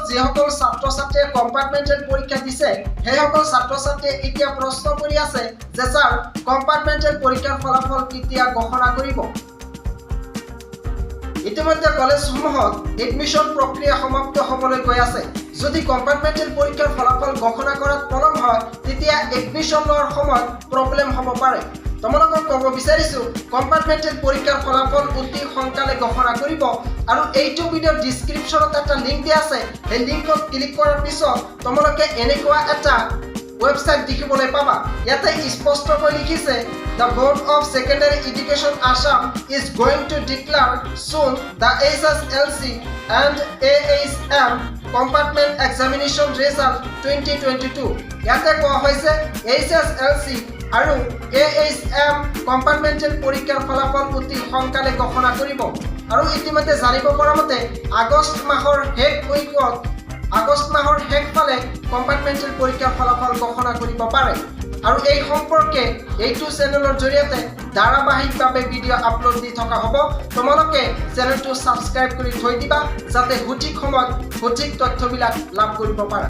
যিসকল ছাত্ৰ-ছাত্ৰীয়ে কম্পাৰ্টমেণ্টেল পৰীক্ষা দিছে সেইসকল ছাত্ৰ-ছাত্ৰীয়ে এতিয়া প্ৰশ্ন কৰি আছে যে স্যাৰ কম্পাৰ্টমেণ্টেল পৰীক্ষাৰ ফলাফল কেতিয়া ঘোষণা কৰিব। ইতিমধ্যে কলেজসমূহত এডমিশন প্ৰক্ৰিয়া সমাপ্ত হ'বলৈ গৈ আছে। যদি কম্পাৰ্টমেণ্টেল পৰীক্ষাৰ ফলাফল ঘোষণা কৰাত পলম হয় তেতিয়া এডমিশন লোৱাৰ সময়ত প্ৰব্লেম হ'ব পাৰে। তোমালোকক ক'ব বিচাৰিছো কম্পাৰ্টমেণ্টেল পৰীক্ষাৰ ফলাফল অতি সোনকালে ঘোষণা কৰিব আৰু এইটো ভিডিঅ'ৰ ডেসক্ৰিপচনত এটা লিংক দিয়া আছে। সেই লিংকত ক্লিক কৰাৰ পিছত তোমালোকে এনেকুৱা এটা ওয়েবসাইট দেখিবলৈ পাবা। ইয়াতে স্পষ্টকৈ লিখিছে The Board of Secondary Education Assam is going to declare soon the SSLC and AHM Compartment Examination Result 2022. ইয়াতে কোৱা হৈছে SSLC আৰু AHM কম্পাৰ্টমেণ্টেল পৰীক্ষাৰ ফলাফল অতি সোনকালে ঘোষণা কৰিব। আৰু ইতিমধ্যে জানিব পৰা মতে আগষ্ট মাহৰ শেষ ফালে কম্পাৰ্টমেণ্টেল পৰীক্ষাৰ ফলাফল ঘোষণা কৰিব পাৰে। আৰু এই সম্পৰ্কে এইটো চেনেলৰ জৰিয়তে ধাৰাবাহিকভাৱে ভিডিঅ' আপলোড দি থকা হ'ব। তোমালোকে চেনেলটো ছাবস্ক্ৰাইব কৰি থৈ দিবা যাতে সঠিক সময়ত সঠিক তথ্যবিলাক লাভ কৰিব পাৰা।